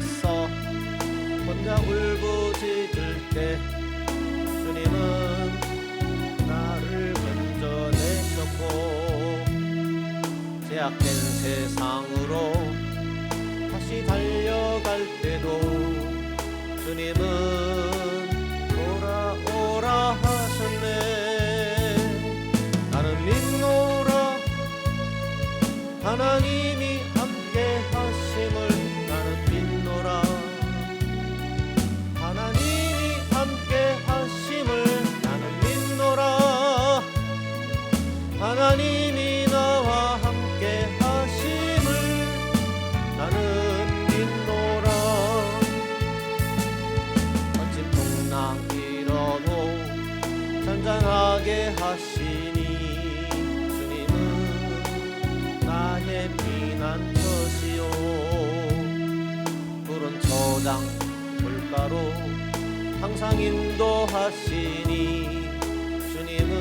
앞에서 혼자 울부짖을 때 주님은 나를 건져내셨고, 제약된 세상으로 다시 달려갈 때도 주님은 돌아오라 하셨네. 나는 믿노라 하나님이 함께 하심을. 나는 믿노라 하나님이 함께 하심을. 나는 믿노라 하나님이 나와 함께 하심을. 나는 믿노라. 거친 풍랑 일어도 잔잔하게 하시니 주님은 나의 피난처시오. 푸른 초장 물가로 항상 인도하시니 주님은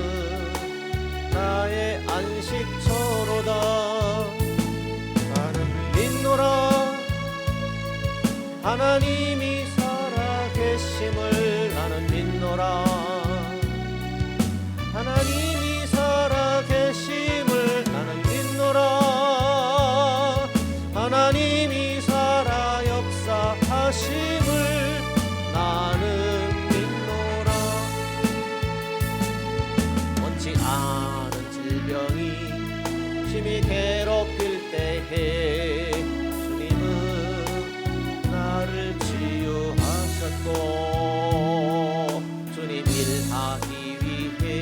나의 안식처로다. 나는 믿노라 하나님이 살아계심을. 나는 믿노라 하나님이 살아계심을. 나는 믿노라 하나님이 살아 역사하심을. 나는 믿노라. 원치 않은 질병이 심히 괴롭힐 때에 주님은 나를 치유하셨고, 주님 일하기 위해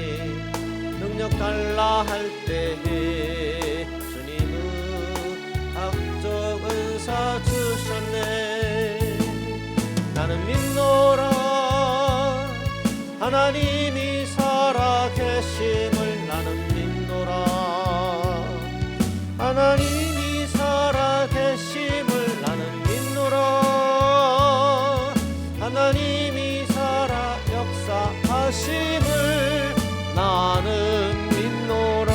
능력 달라 할 때에 주님은 학적 은사 주셨네. 나는 믿노라 하나님이 살아계심을. 나는 믿노라 하나님이 살아계심을. 나는 믿노라 하나님이 살아 역사하심을. 나는 믿노라.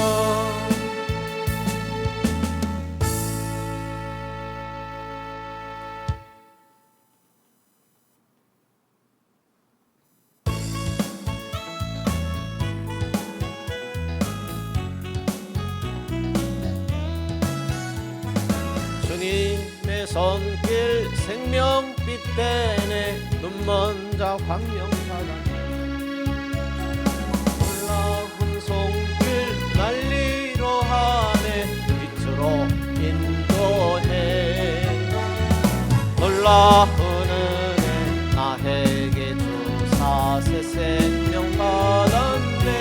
주님의 손길 생명빛 되네. 눈먼 자 광명사가 놀라운 손길 날리러 하네. 빛으로 인도해. 놀라운 은혜 나에게 주사 새 생명 받았네.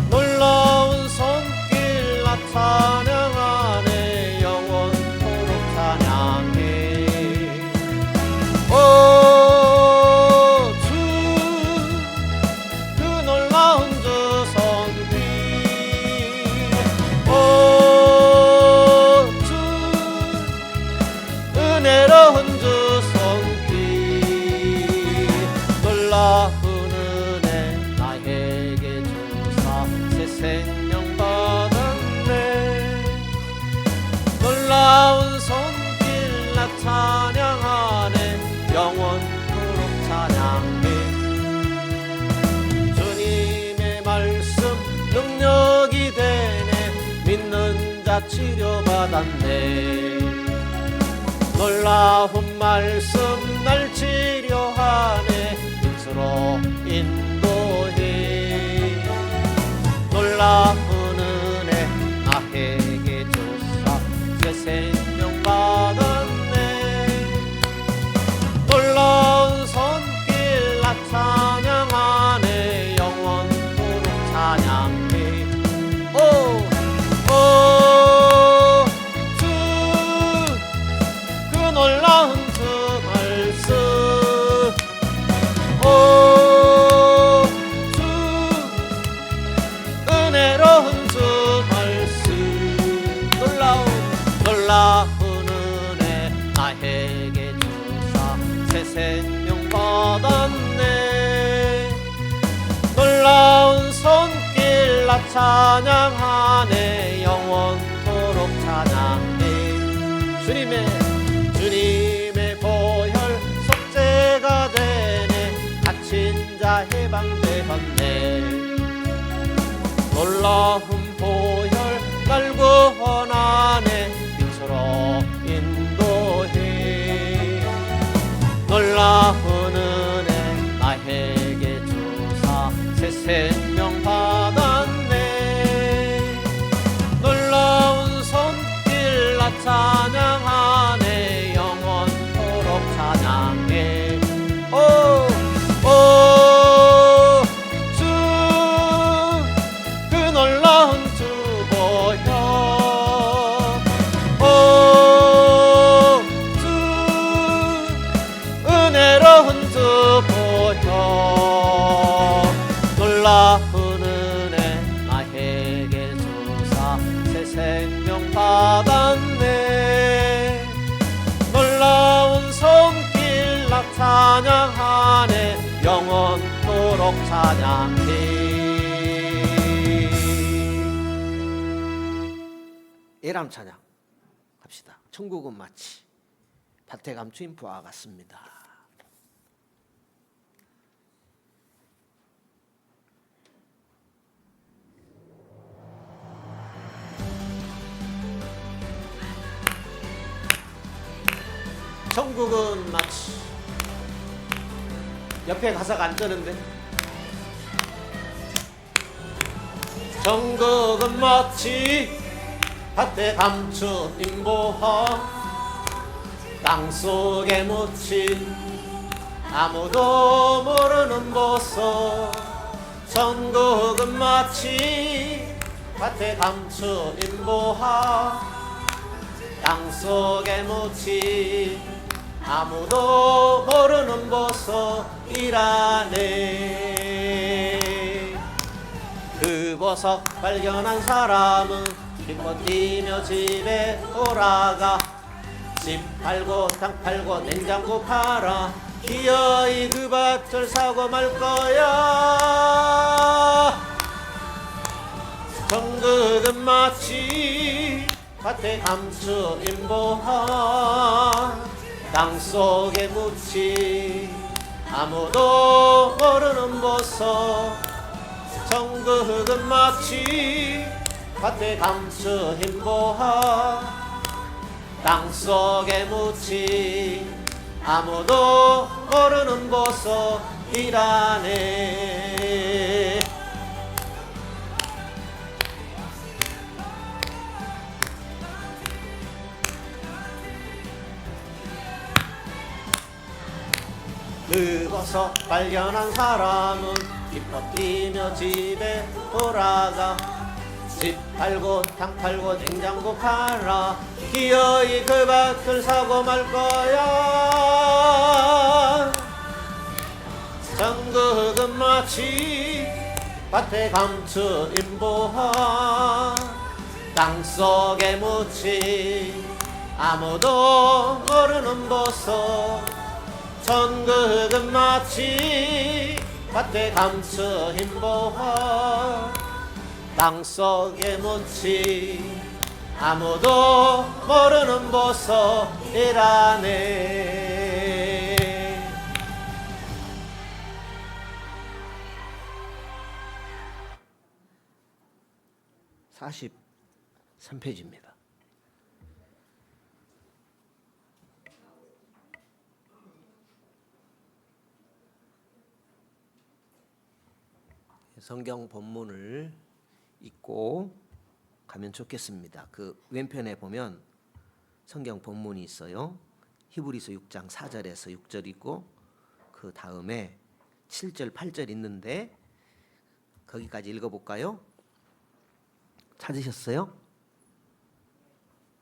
놀라운 손길 나 찬양하네. 영원토록 찬양해. 오 주 그 놀라운 주 손길. 오 주 은혜로운 주 손길. 놀라운 은혜 나에게 주사 새 생명 받았네. 놀라운 손길 나 찬양하네. 영원토록 찬양해. 주님의 말씀 능력이 되네. 믿는 자 치료받았네. 놀라운 말씀 날 치료하네. 빛으로 인도해. 놀라운 은혜 나에게 주사 새 생명 받았네. 놀라운 손길 나 찬양하네. 영원토록 찬양해. 오 주 그 놀라운 주 말씀. 오 주 은혜로운 주 말씀. 놀라운 은혜 나에게 주사 새 생명 받았네. 놀라운 손길 나 찬양하네. 영원토록 찬양해. 주님의 놀라운 보혈 날 구원하네 빛으로 인도해 놀라운 은혜 나에게 주사 새 생명 받았네 놀라운 손길 나 찬양하네 영원토록 찬양해 놀라운 은혜 나에게 주사 새 생명 받았네 놀라운 손길 나 찬양하네 영원토록 찬양해 예람 찬양 합시다. 천국은 마치 밭에 감추인 부와 같습니다. 천국은 마치 옆에 가사가 안 뜨는데 천국은 마치 밭에 감춘 인보화 땅속에 묻힌 아무도 모르는 보석 천국은 마치 밭에 감춘 인보화 땅속에 묻힌 아무도 모르는 보석이라네 그 보석 발견한 사람은 기뻐 뛰며 집에 돌아가 집 팔고 땅 팔고 냉장고 팔아 기어이 그 밭을 사고 말 거야 천국은 마치 밭에 감춘 인보화 땅속에 묻힌 아무도 모르는 보석 천국은 마치 밭에 감춘 인보화 땅속에 묻힌 아무도 모르는 보석이라네 그 보석 발견한 사람은 기뻐 뛰며 집에 돌아가 집 팔고 땅 팔고 냉장고 팔아 기어이 그 밭을 사고 말 거야 천국은 마치 밭에 감춘 인보화 땅속에 묻힌 아무도 모르는 보석 천국은 마치 밭에 감춘 인보화 땅속에 묻힌 아무도 모르는 보석이라네 43페이지입니다. 성경 본문을 읽고 가면 좋겠습니다. 그 왼편에 보면 성경 본문이 있어요. 히브리서 6장 4절에서 6절 있고 그 다음에 7절 8절 있는데 거기까지 읽어볼까요? 찾으셨어요?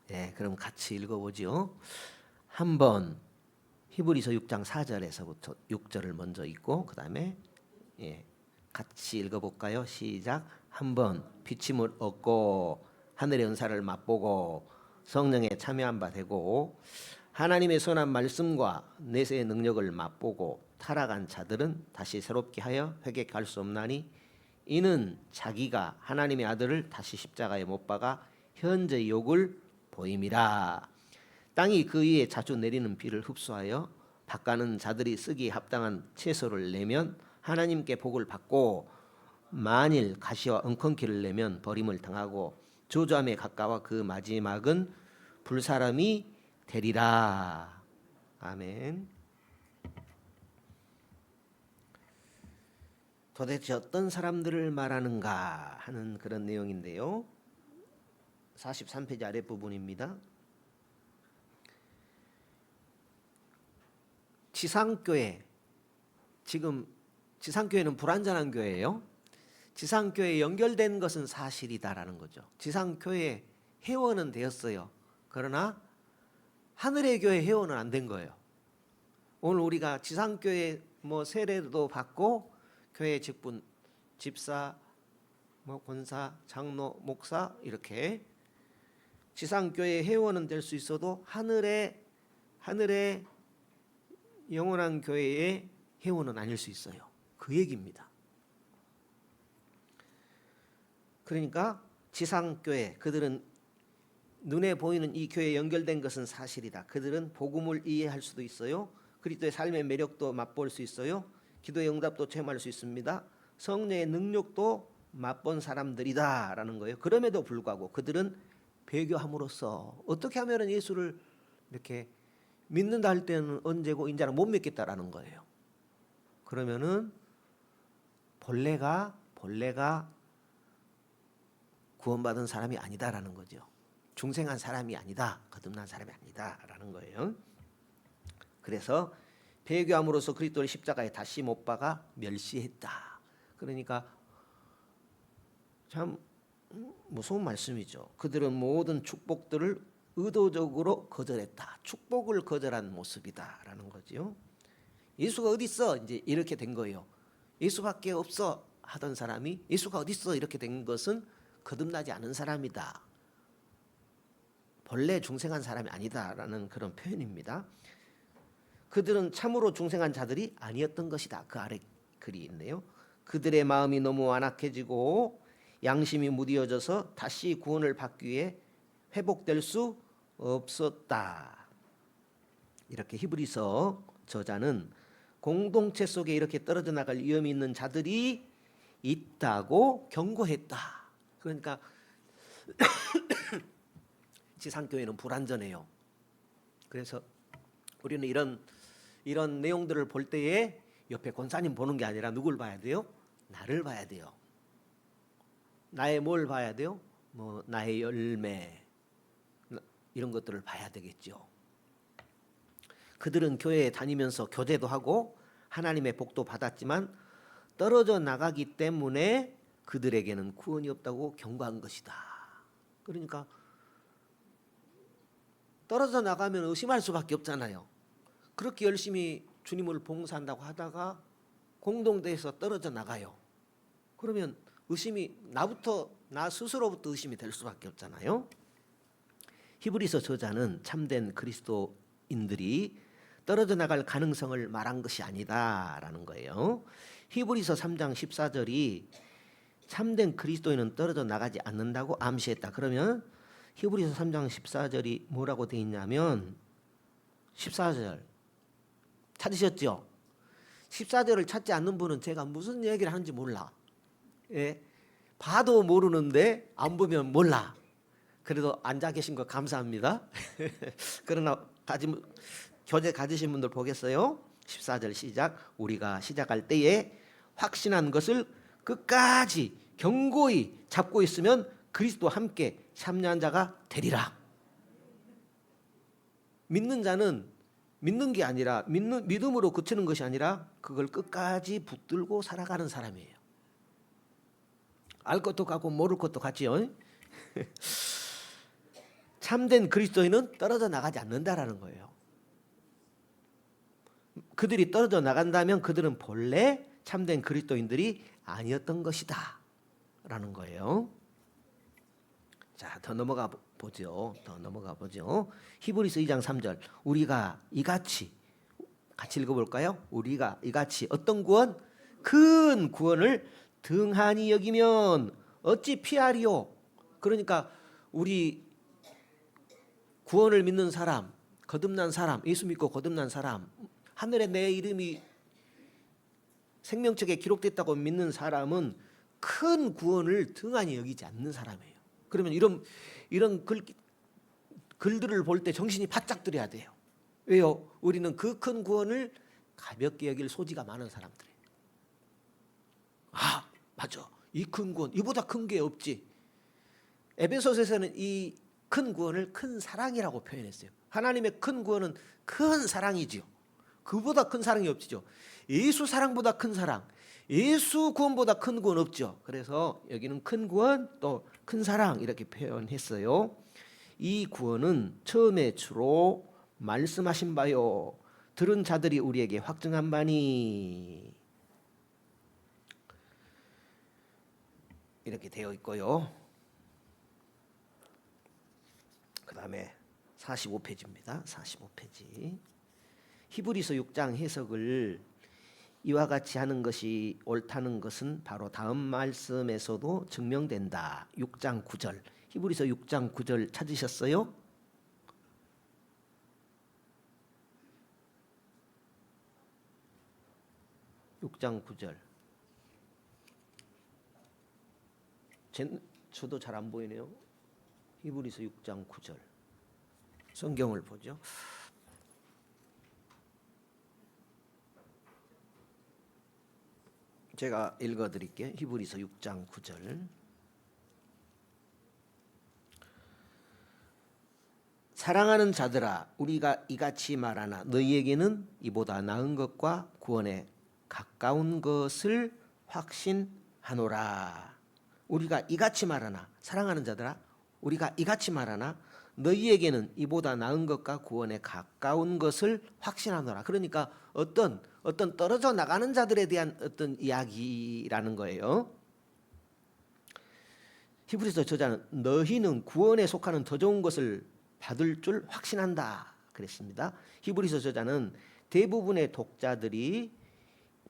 네, 그럼 같이 읽어보죠. 한번 히브리서 6장 4절에서부터 6절을 먼저 읽고 그 다음에 같이 읽어볼까요? 시작. 한번 비침을 얻고 하늘의 은사를 맛보고 성령에 참여한 바 되고 하나님의 선한 말씀과 내세의 능력을 맛보고 타락한 자들은 다시 새롭게 하여 회개할 수 없나니 이는 자기가 하나님의 아들을 다시 십자가에 못 박아 현재 욕을 보임이라. 땅이 그 위에 자주 내리는 비를 흡수하여 밭가는 자들이 쓰기에 합당한 채소를 내면 하나님께 복을 받고 만일 가시와 엉겅퀴를 내면 버림을 당하고 저주함에 가까워 그 마지막은 불사람이 되리라. 아멘. 도대체 어떤 사람들을 말하는가 하는 그런 내용인데요. 43페이지 아랫부분입니다. 지상교회, 지금 지상교회는 불완전한 교회예요. 지상교회에 연결된 것은 사실이다라는 거죠. 지상교회 회원은 되었어요. 그러나 하늘의 교회 회원은 안 된 거예요. 오늘 우리가 지상교회 세례도 받고 교회 직분, 집사, 권사, 장로, 목사 이렇게 지상교회 회원은 될 수 있어도 하늘의 영원한 교회의 회원은 아닐 수 있어요. 그 얘기입니다. 그러니까 지상교회, 그들은 눈에 보이는 이 교회에 연결된 것은 사실이다. 그들은 복음을 이해할 수도 있어요. 그리스도의 삶의 매력도 맛볼 수 있어요. 기도의 응답도 체험할 수 있습니다. 성령의 능력도 맛본 사람들이다라는 거예요. 그럼에도 불구하고 그들은 배교함으로써 어떻게 하면 예수를 이렇게 믿는다 할 때는 언제고 인자는 못 믿겠다라는 거예요. 그러면은 본래가 구원받은 사람이 아니다라는 거죠. 중생한 사람이 아니다, 거듭난 사람이 아니다라는 거예요. 그래서 배교함으로써 그리스도를 십자가에 다시 못 박아 멸시했다. 그러니까 참 무서운 말씀이죠. 그들은 모든 축복들을 의도적으로 거절했다. 축복을 거절한 모습이다라는 거죠. 예수가 어디 있어? 이제 이렇게 된 거예요. 예수밖에 없어 하던 사람이 예수가 어디 있어? 이렇게 된 것은 거듭나지 않은 사람이다. 본래 중생한 사람이 아니다라는 그런 표현입니다. 그들은 참으로 중생한 자들이 아니었던 것이다. 그 아래 글이 있네요. 그들의 마음이 너무 완악해지고 양심이 무디어져서 다시 구원을 받기 위해 회복될 수 없었다. 이렇게 히브리서 저자는 공동체 속에 이렇게 떨어져 나갈 위험이 있는 자들이 있다고 경고했다. 그러니까 지상교회는 불완전해요. 그래서 우리는 이런 내용들을 볼 때에 옆에 권사님 보는 게 아니라 누굴 봐야 돼요? 나를 봐야 돼요. 나의 뭘 봐야 돼요? 나의 열매 이런 것들을 봐야 되겠죠. 그들은 교회에 다니면서 교제도 하고 하나님의 복도 받았지만 떨어져 나가기 때문에 그들에게는 구원이 없다고 경고한 것이다. 그러니까 떨어져 나가면 의심할 수밖에 없잖아요. 그렇게 열심히 주님을 봉사한다고 하다가 공동체에서 떨어져 나가요. 그러면 의심이 나 스스로부터 의심이 될 수밖에 없잖아요. 히브리서 저자는 참된 그리스도인들이 떨어져 나갈 가능성을 말한 것이 아니다라는 거예요. 히브리서 3장 14절이 참된 그리스도인은 떨어져 나가지 않는다고 암시했다. 그러면 히브리서 3장 14절이 뭐라고 되어 있냐면 14절 찾으셨죠? 14절을 찾지 않는 분은 제가 무슨 얘기를 하는지 몰라. 예? 봐도 모르는데 안 보면 몰라. 그래도 앉아 계신 거 감사합니다. 그러나 교재 가지신 분들 보겠어요? 14절 시작. 우리가 시작할 때에 확신한 것을 끝까지 견고히 잡고 있으면 그리스도와 함께 참여한 자가 되리라. 믿는 자는 믿는 게 아니라 믿음으로 그치는 것이 아니라 그걸 끝까지 붙들고 살아가는 사람이에요. 알 것도 같고 모를 것도 같지요. 참된 그리스도인은 떨어져 나가지 않는다라는 거예요. 그들이 떨어져 나간다면 그들은 본래 참된 그리스도인들이 아니었던 것이다 라는 거예요. 자, 더 넘어가 보죠. 히브리서 2장 3절. 우리가 이같이 같이 읽어볼까요? 우리가 이같이 어떤 구원? 큰 구원을 등한히 여기면 어찌 피하리요? 그러니까 우리 구원을 믿는 사람, 거듭난 사람, 예수 믿고 거듭난 사람, 하늘에 내 이름이 생명책에 기록됐다고 믿는 사람은 큰 구원을 등한히 여기지 않는 사람이에요. 그러면 이런 글들을 볼 때 정신이 바짝 들어야 돼요. 왜요? 우리는 그 큰 구원을 가볍게 여길 소지가 많은 사람들이에요. 아, 맞아. 이 큰 구원, 이보다 큰 게 없지. 에베소서에서는 이 큰 구원을 큰 사랑이라고 표현했어요. 하나님의 큰 구원은 큰 사랑이지요. 그보다 큰 사랑이 없죠. 예수 사랑보다 큰 사랑, 예수 구원보다 큰 구원 없죠. 그래서 여기는 큰 구원 또 큰 사랑 이렇게 표현했어요. 이 구원은 처음에 주로 말씀하신 바요 들은 자들이 우리에게 확증한 바니 이렇게 되어 있고요. 그 다음에 45페이지입니다. 45페이지. 히브리서 6장 해석을 이와 같이 하는 것이 옳다는 것은 바로 다음 말씀에서도 증명된다. 6장 9절. 히브리서 6장 9절 찾으셨어요? (6장 9절) 저도 잘 안 보이네요. 히브리서 6장 9절 성경을 보죠. 제가 읽어드릴게요. 히브리서 6장 9절. 사랑하는 자들아 우리가 이같이 말하나 너희에게는 이보다 나은 것과 구원에 가까운 것을 확신하노라. 우리가 이같이 말하나 사랑하는 자들아 우리가 이같이 말하나 너희에게는 이보다 나은 것과 구원에 가까운 것을 확신하노라. 그러니까 어떤 떨어져 나가는 자들에 대한 어떤 이야기라는 거예요. 히브리서 저자는 너희는 구원에 속하는 더 좋은 것을 받을 줄 확신한다 그랬습니다. 히브리서 저자는 대부분의 독자들이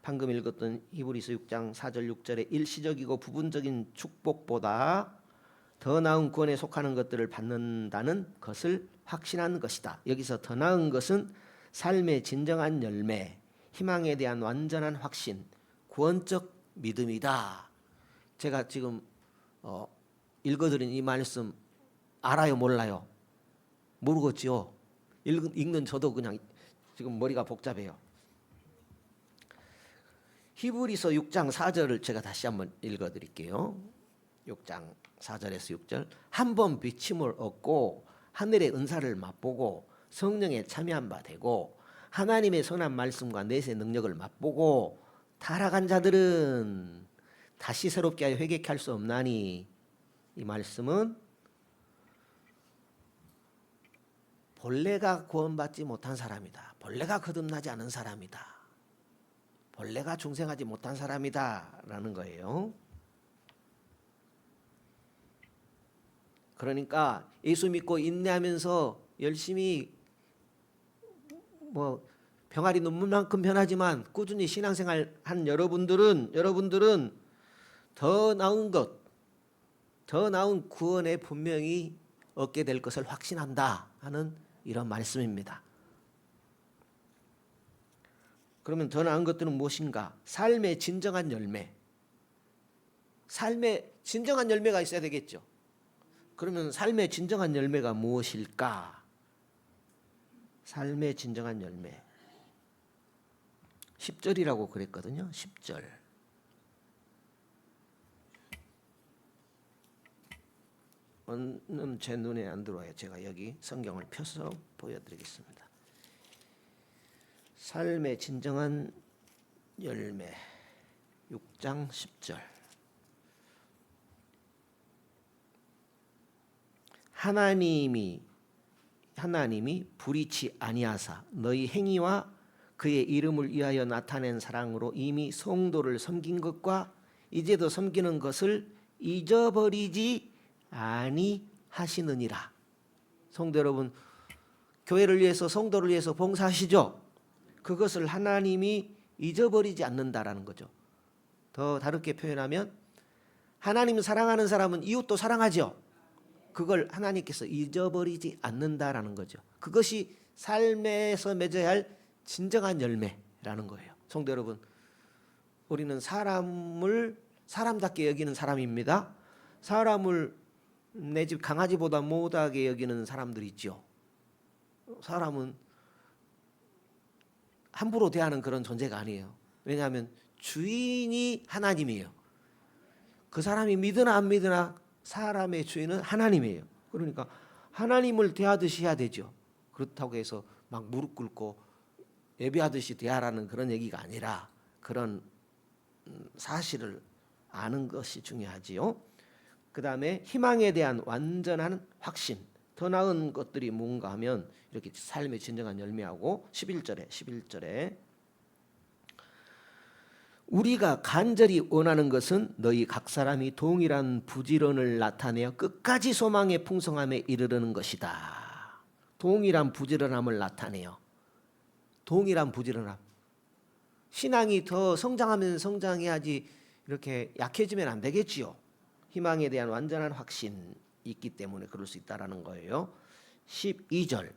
방금 읽었던 히브리서 6장 4절 6절의 일시적이고 부분적인 축복보다 더 나은 구원에 속하는 것들을 받는다는 것을 확신한 것이다. 여기서 더 나은 것은 삶의 진정한 열매, 희망에 대한 완전한 확신, 구원적 믿음이다. 제가 지금 읽어드린 이 말씀 알아요 몰라요? 모르겠지요. 읽는 저도 그냥 지금 머리가 복잡해요. 히브리서 6장 4절을 제가 다시 한번 읽어드릴게요. 6장 4절에서 6절. 한번 비침을 얻고 하늘의 은사를 맛보고 성령에 참여한 바 되고 하나님의 선한 말씀과 내세 능력을 맛보고 타락한 자들은 다시 새롭게 하여 회개케 할 수 없나니. 이 말씀은 본래가 구원받지 못한 사람이다. 본래가 거듭나지 않은 사람이다. 본래가 중생하지 못한 사람이다 라는 거예요. 그러니까 예수 믿고 인내하면서 열심히 병아리 눈물만큼 변하지만 꾸준히 신앙생활 한 여러분들은 더 나은 것, 더 나은 구원에 분명히 얻게 될 것을 확신한다 하는 이런 말씀입니다. 그러면 더 나은 것들은 무엇인가? 삶의 진정한 열매. 삶의 진정한 열매가 있어야 되겠죠. 그러면 삶의 진정한 열매가 무엇일까? 삶의 진정한 열매. 10절이라고 그랬거든요. 10절. 제 눈에 안 들어와요. 제가 여기 성경을 펴서 보여드리겠습니다. 삶의 진정한 열매 6장 10절. 하나님이 불의치 아니하사 너희 행위와 그의 이름을 위하여 나타낸 사랑으로 이미 성도를 섬긴 것과 이제도 섬기는 것을 잊어버리지 아니하시느니라. 성도 여러분, 교회를 위해서 성도를 위해서 봉사하시죠. 그것을 하나님이 잊어버리지 않는다라는 거죠. 더 다르게 표현하면 하나님 사랑하는 사람은 이웃도 사랑하죠. 그걸 하나님께서 잊어버리지 않는다라는 거죠. 그것이 삶에서 맺어야 할 진정한 열매라는 거예요. 성도 여러분, 우리는 사람을 사람답게 여기는 사람입니다. 사람을 내 집 강아지보다 못하게 여기는 사람들이 있죠. 사람은 함부로 대하는 그런 존재가 아니에요. 왜냐하면 주인이 하나님이에요. 그 사람이 믿으나 안 믿으나 사람의 주인은 하나님이에요. 그러니까 하나님을 대하듯이 해야 되죠. 그렇다고 해서 막 무릎 꿇고 예배하듯이 대하라는 그런 얘기가 아니라 그런 사실을 아는 것이 중요하지요. 그 다음에 희망에 대한 완전한 확신. 더 나은 것들이 뭔가 하면 이렇게 삶의 진정한 열매하고 11절에 우리가 간절히 원하는 것은 너희 각 사람이 동일한 부지런을 나타내어 끝까지 소망의 풍성함에 이르르는 것이다. 동일한 부지런함을 나타내요. 동일한 부지런함. 신앙이 더 성장하면 성장해야지 이렇게 약해지면 안 되겠지요. 희망에 대한 완전한 확신이 있기 때문에 그럴 수 있다라는 거예요. 12절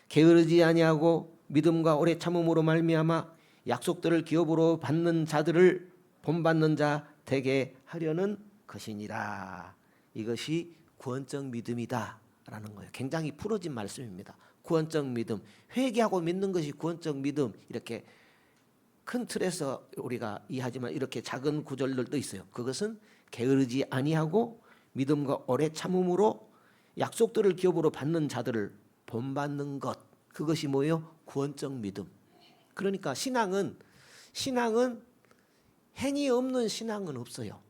게으르지 아니하고 믿음과 오래 참음으로 말미암아 약속들을 기업으로 받는 자들을 본받는 자 되게 하려는 것이니라. 이것이 구원적 믿음이다라는 거예요. 굉장히 풀어진 말씀입니다. 구원적 믿음, 회개하고 믿는 것이 구원적 믿음. 이렇게 큰 틀에서 우리가 이해하지만 이렇게 작은 구절들도 있어요. 그것은 게으르지 아니하고 믿음과 오래 참음으로 약속들을 기업으로 받는 자들을 본받는 것. 그것이 뭐예요? 구원적 믿음. 그러니까 신앙은 행위 없는 신앙은 없어요.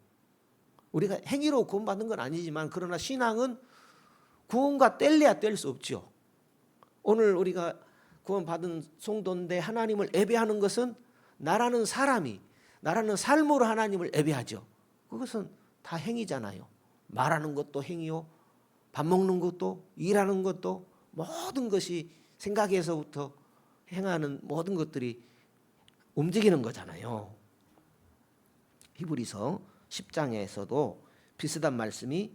우리가 행위로 구원받는 건 아니지만 그러나 신앙은 구원과 뗄래야 뗄 수 없죠. 오늘 우리가 구원받은 성도인데 하나님을 예배하는 것은 나라는 사람이 나라는 삶으로 하나님을 예배하죠. 그것은 다 행위잖아요. 말하는 것도 행위요. 밥 먹는 것도 일하는 것도 모든 것이 생각에서부터 행하는 모든 것들이 움직이는 거잖아요. 히브리서 10장에서도 비슷한 말씀이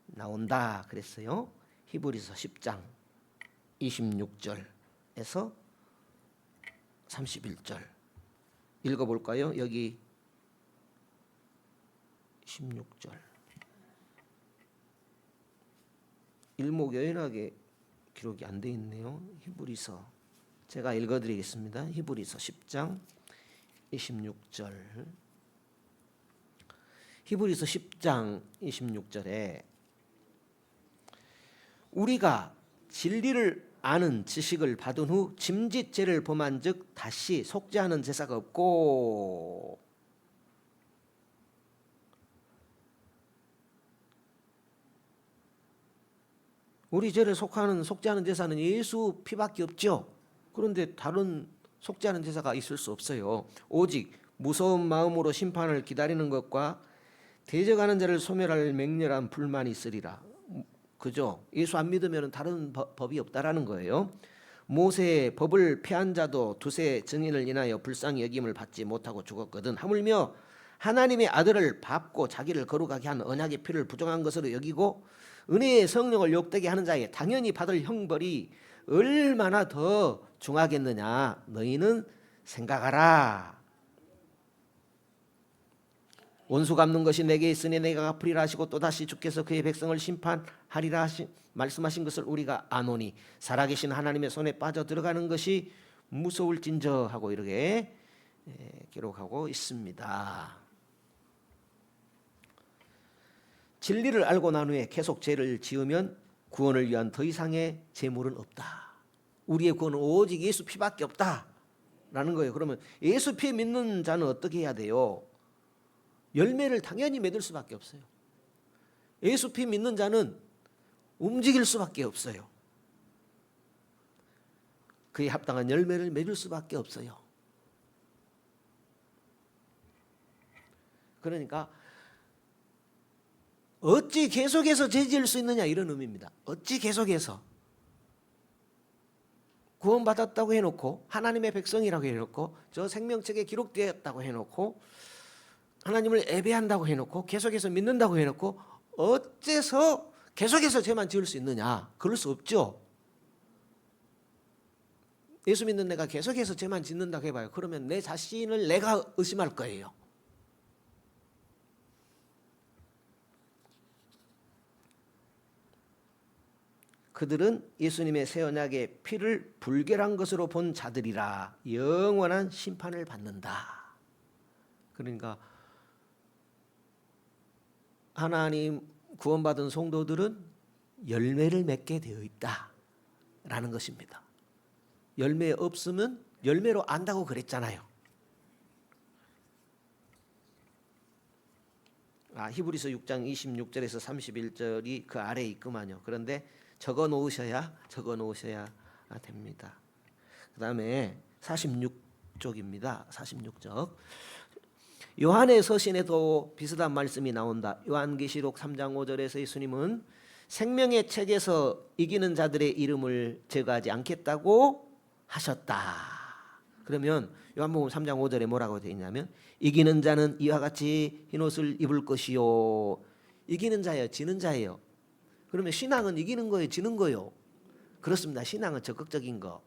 나온다 그랬어요. 히브리서 10장 26절에서 31절 읽어볼까요? 여기 16절 일목요연하게 기록이 안 돼 있네요. 히브리서 제가 읽어드리겠습니다. 히브리서 10장 26절 히브리서 10장 26절에 우리가 진리를 아는 지식을 받은 후 짐짓 죄를 범한 즉 다시 속죄하는 제사가 없고 우리 죄를 속죄하는 제사는 예수 피밖에 없죠. 그런데 다른 속죄하는 제사가 있을 수 없어요. 오직 무서운 마음으로 심판을 기다리는 것과 대적하는 자를 소멸할 맹렬한 불만이 있으리라. 그죠? 예수 안 믿으면 다른 법이 없다라는 거예요. 모세의 법을 폐한 자도 두세 증인을 인하여 불쌍히 여김을 받지 못하고 죽었거든. 하물며 하나님의 아들을 밟고 자기를 거룩하게 한 언약의 피를 부정한 것으로 여기고 은혜의 성령을 욕되게 하는 자에게 당연히 받을 형벌이 얼마나 더 중하겠느냐 너희는 생각하라. 원수 갚는 것이 내게 있으니 내가 갚으리라 하시고 또다시 주께서 그의 백성을 심판하리라 말씀하신 것을 우리가 아노니 살아계신 하나님의 손에 빠져 들어가는 것이 무서울진저 하고 이렇게 기록하고 있습니다. 진리를 알고 난 후에 계속 죄를 지으면 구원을 위한 더 이상의 재물은 없다. 우리의 구원은 오직 예수 피밖에 없다라는 거예요. 그러면 예수 피 믿는 자는 어떻게 해야 돼요? 열매를 당연히 맺을 수밖에 없어요. 예수 피 믿는 자는 움직일 수밖에 없어요. 그에 합당한 열매를 맺을 수밖에 없어요. 그러니까 어찌 계속해서 죄 지을 수 있느냐 이런 의미입니다. 어찌 계속해서 구원받았다고 해놓고 하나님의 백성이라고 해놓고 저 생명책에 기록되었다고 해놓고 하나님을 예배한다고 해놓고 계속해서 믿는다고 해놓고 어째서 계속해서 죄만 지을 수 있느냐? 그럴 수 없죠. 예수 믿는 내가 계속해서 죄만 짓는다고 해봐요. 그러면 내 자신을 내가 의심할 거예요. 그들은 예수님의 새 언약의 피를 불결한 것으로 본 자들이라 영원한 심판을 받는다. 그러니까 하나님 구원받은 성도들은 열매를 맺게 되어 있다라는 것입니다. 열매 없으면 열매로 안다고 그랬잖아요. 히브리서 6장 26절에서 31절이 그 아래에 있구만요. 그런데 적어 놓으셔야 됩니다. 그 다음에 46쪽입니다. 46쪽. 요한의 서신에도 비슷한 말씀이 나온다. 요한계시록 3장 5절에서 예수님은 생명의 책에서 이기는 자들의 이름을 제거하지 않겠다고 하셨다. 그러면 요한복음 3장 5절에 뭐라고 되어 있냐면 이기는 자는 이와 같이 흰옷을 입을 것이요. 이기는 자예요, 지는 자예요. 그러면 신앙은 이기는 거예요, 지는 거예요? 그렇습니다. 신앙은 적극적인 거,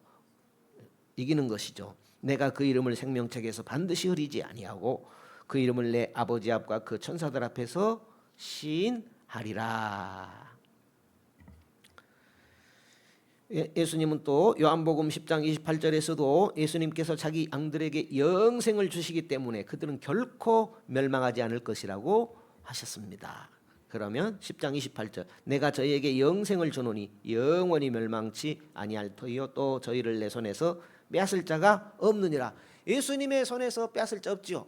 이기는 것이죠. 내가 그 이름을 생명책에서 반드시 흐리지 아니하고 그 이름을 내 아버지 앞과 그 천사들 앞에서 시인하리라. 예수님은 또 요한복음 10장 28절에서도 예수님께서 자기 양들에게 영생을 주시기 때문에 그들은 결코 멸망하지 않을 것이라고 하셨습니다. 그러면 10장 28절 내가 저희에게 영생을 주노니 영원히 멸망치 아니할 터이요 또 저희를 내 손에서 빼앗을 자가 없느니라. 예수님의 손에서 빼앗을 자 없지요.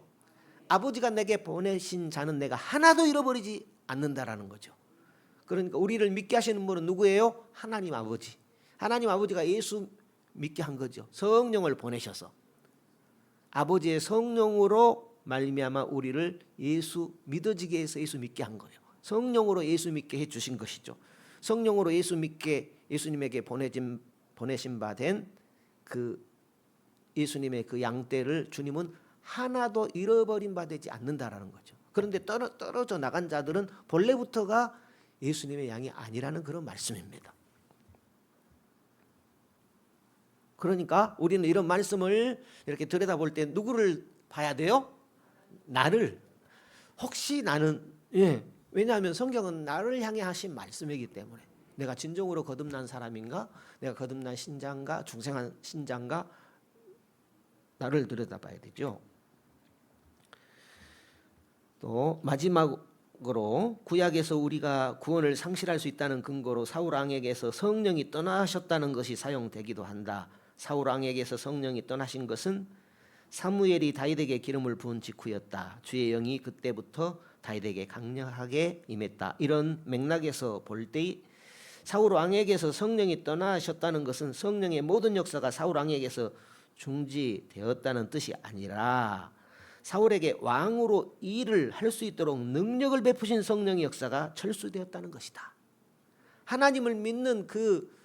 아버지가 내게 보내신 자는 내가 하나도 잃어버리지 않는다라는 거죠. 그러니까 우리를 믿게 하시는 분은 누구예요? 하나님 아버지. 하나님 아버지가 예수 믿게 한 거죠. 성령을 보내셔서 아버지의 성령으로 말미암아 우리를 예수 믿어지게 해서 예수 믿게 한 거예요. 성령으로 예수 믿게 해주신 것이죠. 성령으로 예수 믿게 예수님에게 보내신 바 된 그 예수님의 그 양떼를 주님은 하나도 잃어버린 바 되지 않는다라는 거죠. 그런데 떨어져 나간 자들은 본래부터가 예수님의 양이 아니라는 그런 말씀입니다. 그러니까 우리는 이런 말씀을 이렇게 들여다볼 때 누구를 봐야 돼요? 나를. 혹시 나는 왜냐하면 성경은 나를 향해 하신 말씀이기 때문에 내가 진정으로 거듭난 사람인가? 내가 거듭난 신자인가? 중생한 신자인가? 나를 들여다봐야 되죠. 또 마지막으로 구약에서 우리가 구원을 상실할 수 있다는 근거로 사울 왕에게서 성령이 떠나셨다는 것이 사용되기도 한다. 사울 왕에게서 성령이 떠나신 것은 사무엘이 다윗에게 기름을 부은 직후였다. 주의 영이 그때부터 다윗에게 강력하게 임했다. 이런 맥락에서 볼 때 사울 왕에게서 성령이 떠나셨다는 것은 성령의 모든 역사가 사울 왕에게서 중지되었다는 뜻이 아니라 사울에게 왕으로 일을 할 수 있도록 능력을 베푸신 성령의 역사가 철수되었다는 것이다. 하나님을 믿는 그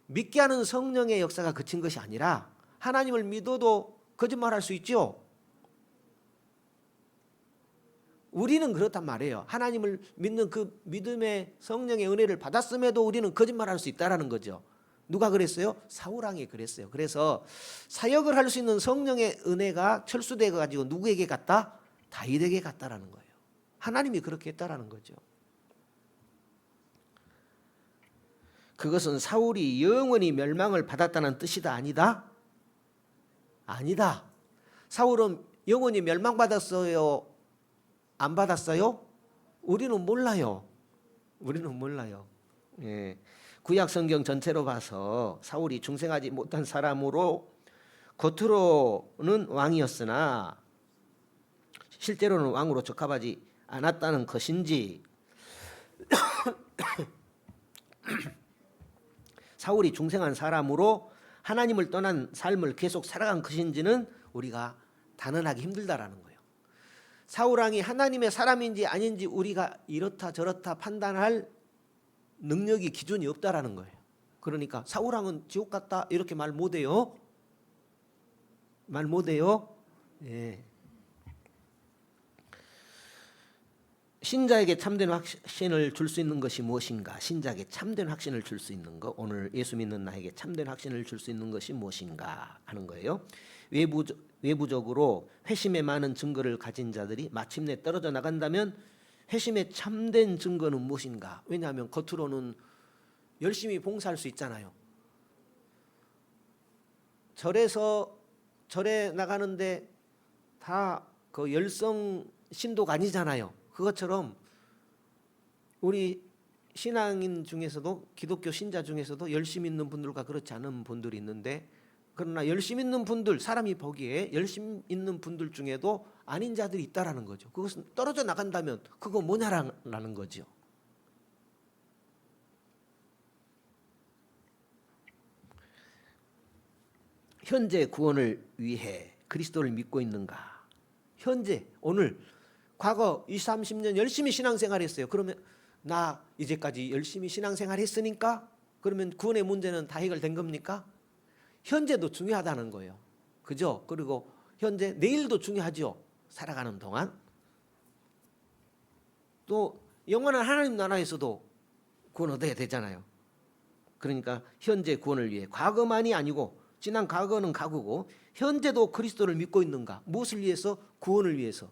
믿게 하는 성령의 역사가 그친 것이 아니라 하나님을 믿어도 거짓말할 수 있죠. 우리는 그렇단 말이에요. 하나님을 믿는 그 믿음의 성령의 은혜를 받았음에도 우리는 거짓말할 수 있다라는 거죠. 누가 그랬어요? 사울 왕이 그랬어요. 그래서 사역을 할 수 있는 성령의 은혜가 철수돼 가지고 누구에게 갔다? 다윗에게 갔다라는 거예요. 하나님이 그렇게 했다라는 거죠. 그것은 사울이 영원히 멸망을 받았다는 뜻이다 아니다? 아니다. 사울은 영원히 멸망받았어요? 안 받았어요? 우리는 몰라요. 예. 구약 성경 전체로 봐서 사울이 중생하지 못한 사람으로 겉으로는 왕이었으나 실제로는 왕으로 적합하지 않았다는 것인지 사울이 중생한 사람으로 하나님을 떠난 삶을 계속 살아간 것인지는 우리가 단언하기 힘들다라는 거예요. 사울 왕이 하나님의 사람인지 아닌지 우리가 이렇다 저렇다 판단할 능력이 기준이 없다라는 거예요. 그러니까 사울 왕은 지옥 갔다 이렇게 말 못해요. 예. 신자에게 참된 확신을 줄 수 있는 것이 무엇인가? 신자에게 참된 확신을 줄 수 있는 것, 오늘 예수 믿는 나에게 참된 확신을 줄 수 있는 것이 무엇인가 하는 거예요. 외부적으로 회심의 많은 증거를 가진 자들이 마침내 떨어져 나간다면 회심의 참된 증거는 무엇인가? 왜냐하면 겉으로는 열심히 봉사할 수 있잖아요. 절에 나가는데 다 그 열성 신도가 아니잖아요. 그것처럼 우리 신앙인 중에서도 기독교 신자 중에서도 열심히 있는 분들과 그렇지 않은 분들이 있는데, 그러나 열심히 있는 분들, 사람이 보기에 열심히 있는 분들 중에도 아닌 자들이 있다라는 거죠. 그것은 떨어져 나간다면 그거 뭐냐라는 거죠. 현재 구원을 위해 그리스도를 믿고 있는가? 현재, 오늘, 과거 20, 30년 열심히 신앙생활 했어요. 그러면 나 이제까지 열심히 신앙생활 했으니까 그러면 구원의 문제는 다 해결된 겁니까? 현재도 중요하다는 거예요. 그죠? 그리고 현재, 내일도 중요하죠. 살아가는 동안. 또 영원한 하나님 나라에서도 구원 얻어야 되잖아요. 그러니까 현재 구원을 위해, 과거만이 아니고 지난 과거는 과거고 현재도 그리스도를 믿고 있는가? 무엇을 위해서? 구원을 위해서.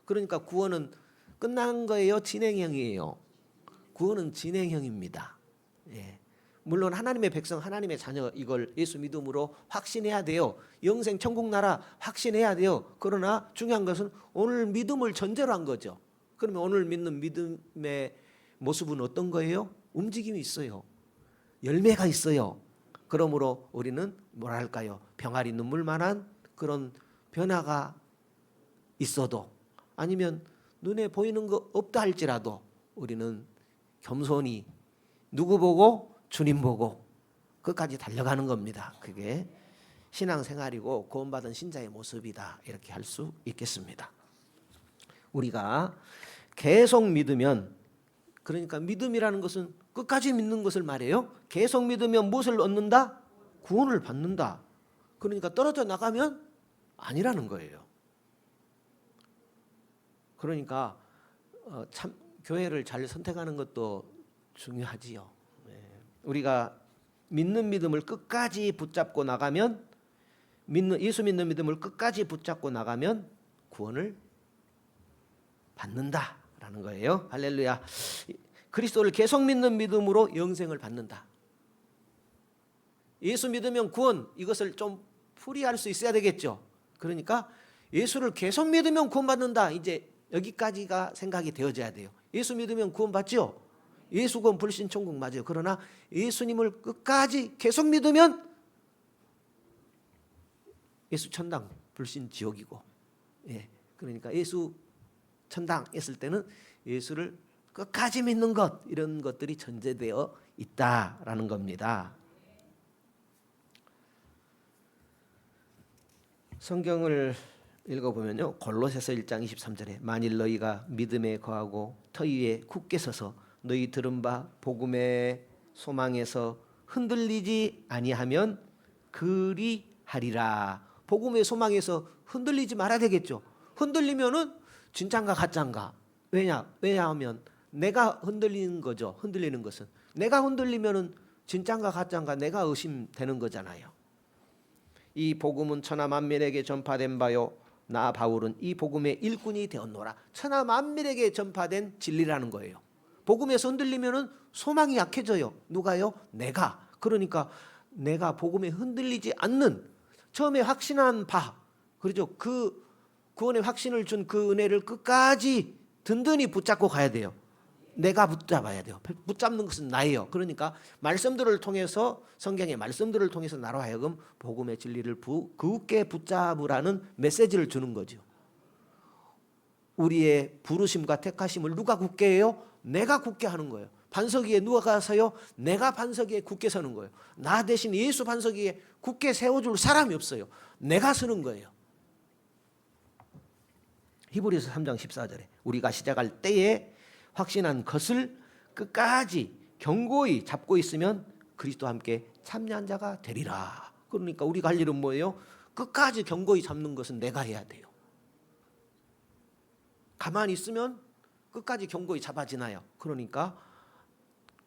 그러니까 구원은 끝난 거예요? 진행형이에요? 구원은 진행형입니다. 예. 물론 하나님의 백성, 하나님의 자녀, 이걸 예수 믿음으로 확신해야 돼요. 영생 천국 나라 확신해야 돼요. 그러나 중요한 것은 오늘 믿음을 전제로 한 거죠. 그러면 오늘 믿는 믿음의 모습은 어떤 거예요? 움직임이 있어요. 열매가 있어요. 그러므로 우리는 뭐랄까요? 병아리 눈물만한 그런 변화가 있어도, 아니면 눈에 보이는 거 없다 할지라도 우리는 겸손히 누구 보고? 주님 보고 끝까지 달려가는 겁니다. 그게 신앙생활이고 구원받은 신자의 모습이다, 이렇게 할 수 있겠습니다. 우리가 계속 믿으면, 그러니까 믿음이라는 것은 끝까지 믿는 것을 말해요. 계속 믿으면 무엇을 얻는다? 구원을 받는다. 그러니까 떨어져 나가면 아니라는 거예요. 그러니까 참 교회를 잘 선택하는 것도 중요하지요. 우리가 믿는 믿음을 끝까지 붙잡고 나가면, 예수 믿는 믿음을 끝까지 붙잡고 나가면 구원을 받는다라는 거예요. 할렐루야. 그리스도를 계속 믿는 믿음으로 영생을 받는다. 예수 믿으면 구원, 이것을 좀 풀이할 수 있어야 되겠죠. 그러니까 예수를 계속 믿으면 구원받는다. 이제 여기까지가 생각이 되어져야 돼요. 예수 믿으면 구원받죠. 예수 구원 불신 천국 맞아요. 그러나 예수님을 끝까지 계속 믿으면 예수 천당 불신 지옥이고, 예, 그러니까 예수 천당 했을 때는 예수를 끝까지 믿는 것, 이런 것들이 전제되어 있다라는 겁니다. 성경을 읽어보면요, 골로새서 1장 23절에 만일 너희가 믿음에 거하고 터 위에 굳게 서서 너희 들은 바 복음의 소망에서 흔들리지 아니하면 그리하리라. 복음의 소망에서 흔들리지 말아야 되겠죠. 흔들리면은 진짠가 가짠가. 왜냐하면 내가 흔들리는 거죠. 흔들리는 것은 내가 흔들리면은 진짠가 가짠가 내가 의심되는 거잖아요. 이 복음은 천하 만민에게 전파된 바요 나 바울은 이 복음의 일꾼이 되었노라. 천하 만민에게 전파된 진리라는 거예요. 복음에서 흔들리면은 소망이 약해져요. 누가요? 내가. 그러니까 내가 복음에 흔들리지 않는, 처음에 확신한 바, 그렇죠? 그 구원의 확신을 준 그 은혜를 끝까지 든든히 붙잡고 가야 돼요. 내가 붙잡아야 돼요. 붙잡는 것은 나예요. 그러니까 말씀들을 통해서, 성경의 말씀들을 통해서 나로 하여금 복음의 진리를 굳게 붙잡으라는 메시지를 주는 거죠. 우리의 부르심과 택하심을 누가 굳게 해요? 내가 굳게 하는 거예요. 반석 위에 누가 가서요? 내가 반석 위에 굳게 서는 거예요. 나 대신 예수 반석 위에 굳게 세워줄 사람이 없어요. 내가 서는 거예요. 히브리서 3장 14절에 우리가 시작할 때에 확신한 것을 끝까지 견고히 잡고 있으면 그리스도와 함께 참여한 자가 되리라. 그러니까 우리가 할 일은 뭐예요? 끝까지 견고히 잡는 것은 내가 해야 돼요. 가만히 있으면 끝까지 견고히 잡아지나요? 그러니까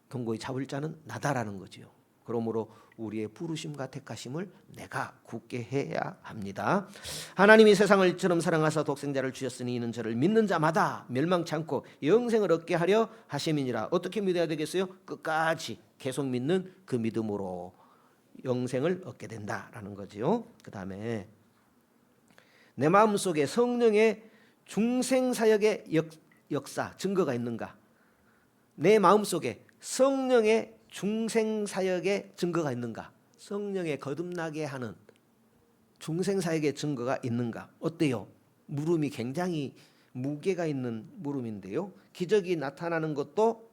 견고히 잡을 자는 나다라는 거지요. 그러므로 우리의 부르심과 택하심을 내가 굳게 해야 합니다. 하나님이 세상을 이처럼 사랑하사 독생자를 주셨으니 이는 저를 믿는 자마다 멸망치 않고 영생을 얻게 하려 하심이니라. 어떻게 믿어야 되겠어요? 끝까지 계속 믿는 그 믿음으로 영생을 얻게 된다라는 거지요. 그 다음에 내 마음속에 성령의 중생사역의 역사 증거가 있는가? 내 마음속에 성령의 중생사역의 증거가 있는가? 성령의 거듭나게 하는 중생사역의 증거가 있는가? 어때요? 물음이 굉장히 무게가 있는 물음인데요. 기적이 나타나는 것도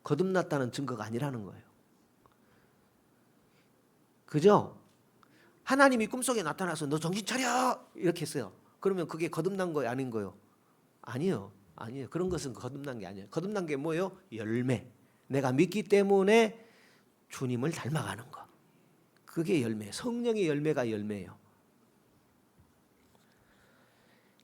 거듭났다는 증거가 아니라는 거예요. 그죠? 하나님이 꿈속에 나타나서 너 정신 차려 이렇게 했어요. 그러면 그게 거듭난 거예요, 아닌 거예요? 아니요. 그런 것은 거듭난 게 아니에요. 거듭난 게 뭐예요? 열매. 내가 믿기 때문에 주님을 닮아가는 거. 그게 열매. 성령의 열매가 열매예요.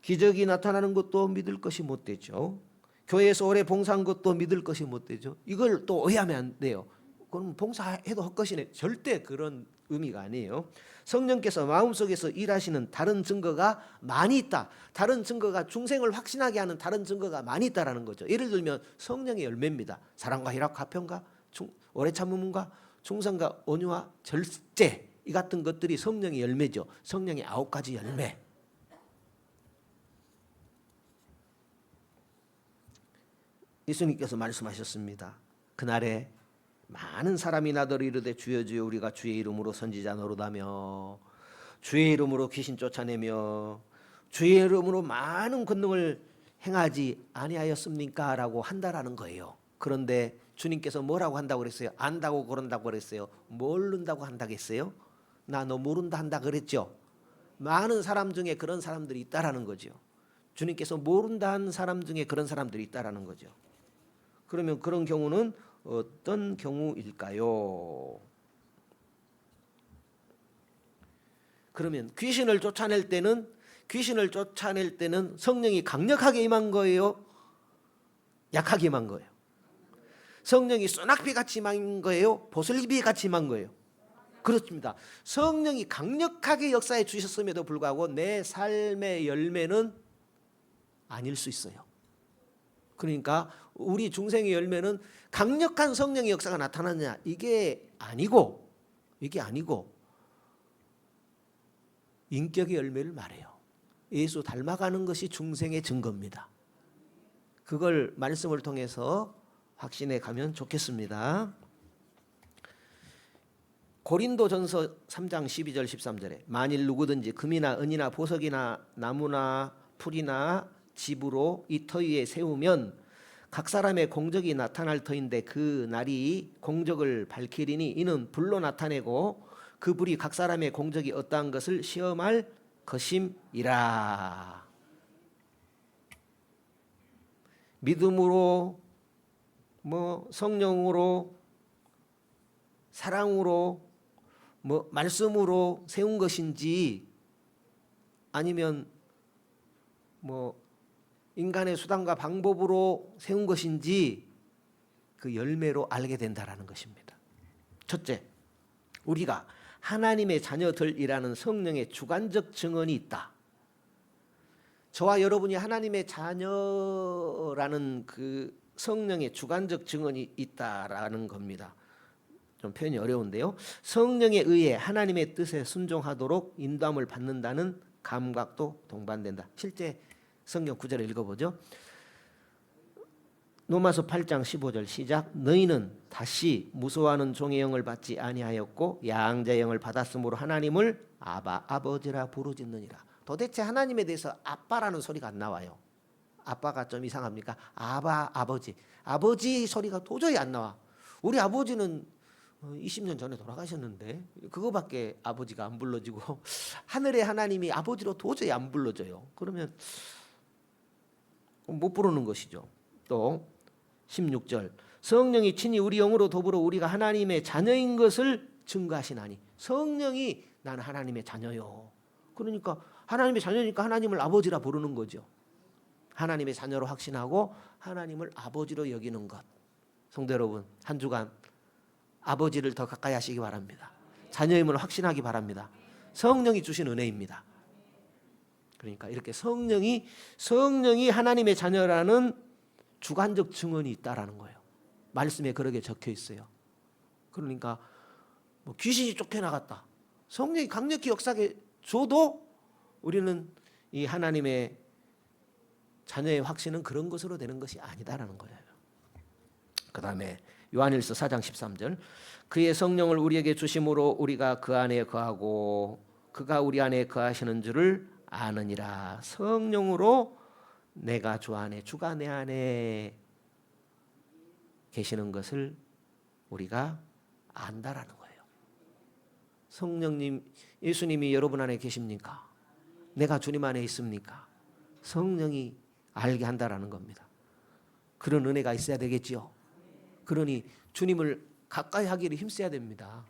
기적이 나타나는 것도 믿을 것이 못 되죠. 교회에서 오래 봉사한 것도 믿을 것이 못 되죠. 이걸 또 오해하면 안 돼요. 그럼 봉사해도 헛것이네. 절대 그런 의미가 아니에요. 성령께서 마음속에서 일하시는 다른 증거가 많이 있다. 다른 증거가 중생을 확신하게 하는 다른 증거가 많이 있다라는 거죠. 예를 들면 성령의 열매입니다. 사랑과 희락, 화평과 오래 참음과 충성과 온유와 절제, 이 같은 것들이 성령의 열매죠. 성령의 9가지 열매. 예수님께서 말씀하셨습니다. 그날에 많은 사람이 나더러 이르되 주여 주여 우리가 주의 이름으로 선지자 노릇하며 주의 이름으로 귀신 쫓아내며 주의 이름으로 많은 권능을 행하지 아니하였습니까? 라고 한다라는 거예요. 그런데 주님께서 뭐라고 한다고 그랬어요? 안다고 그런다고 그랬어요? 모른다고 한다고 했어요? 나 너 모른다 한다 그랬죠? 많은 사람 중에 그런 사람들이 있다라는 거죠. 주님께서 모른다 한 사람 중에 그런 사람들이 있다라는 거죠. 그러면 그런 경우는 어떤 경우일까요? 그러면 귀신을 쫓아낼 때는 성령이 강력하게 임한 거예요? 약하게 임한 거예요? 성령이 소낙비 같이 임한 거예요? 보슬비 같이 임한 거예요? 그렇습니다. 성령이 강력하게 역사해 주셨음에도 불구하고 내 삶의 열매는 아닐 수 있어요. 그러니까 우리 중생의 열매는 강력한 성령의 역사가 나타나느냐, 이게 아니고 인격의 열매를 말해요. 예수 닮아가는 것이 중생의 증거입니다. 그걸 말씀을 통해서 확신해 가면 좋겠습니다. 고린도전서 3장 12절 13절에 만일 누구든지 금이나 은이나 보석이나 나무나 풀이나 집으로 이 터 위에 세우면 각 사람의 공적이 나타날 터인데 그 날이 공적을 밝히리니 이는 불로 나타내고 그 불이 각 사람의 공적이 어떠한 것을 시험할 것임이라. 믿음으로 성령으로 사랑으로 말씀으로 세운 것인지 아니면 인간의 수단과 방법으로 세운 것인지 그 열매로 알게 된다라는 것입니다. 첫째, 우리가 하나님의 자녀들이라는 성령의 주관적 증언이 있다. 저와 여러분이 하나님의 자녀라는 그 성령의 주관적 증언이 있다라는 겁니다. 좀 표현이 어려운데요. 성령에 의해 하나님의 뜻에 순종하도록 인도함을 받는다는 감각도 동반된다. 실제 성경 구절을 읽어보죠. 로마서 8장 15절 시작. 너희는 다시 무서워하는 종의 영을 받지 아니하였고 양자의 영을 받았으므로 하나님을 아바 아버지라 부르짖느니라. 도대체 하나님에 대해서 아빠라는 소리가 안 나와요. 아빠가 좀 이상합니까? 아바 아버지 소리가 도저히 안 나와. 우리 아버지는 20년 전에 돌아가셨는데 그거밖에 아버지가 안 불러지고 하늘의 하나님이 아버지로 도저히 안 불러져요. 그러면 못 부르는 것이죠. 또 16절 성령이 친히 우리 영으로 더불어 우리가 하나님의 자녀인 것을 증거하시나니. 성령이 나는 하나님의 자녀요. 그러니까 하나님의 자녀니까 하나님을 아버지라 부르는 거죠. 하나님의 자녀로 확신하고 하나님을 아버지로 여기는 것. 성도 여러분, 한 주간 아버지를 더 가까이 하시기 바랍니다. 자녀임을 확신하기 바랍니다. 성령이 주신 은혜입니다. 그러니까 이렇게 성령이 하나님의 자녀라는 주관적 증언이 있다라는 거예요. 말씀에 그렇게 적혀 있어요. 그러니까 뭐 귀신이 쫓겨나갔다, 성령이 강력히 역사해 줘도 우리는 이 하나님의 자녀의 확신은 그런 것으로 되는 것이 아니다라는 거예요. 그 다음에 요한일서 4장 13절, 그의 성령을 우리에게 주심으로 우리가 그 안에 거하고 그가 우리 안에 거하시는 줄을 아느니라. 성령으로 내가 주 안에, 주가 내 안에 계시는 것을 우리가 안다라는 거예요. 성령님, 예수님이 여러분 안에 계십니까? 내가 주님 안에 있습니까? 성령이 알게 한다라는 겁니다. 그런 은혜가 있어야 되겠지요. 그러니 주님을 가까이 하기를 힘써야 됩니다.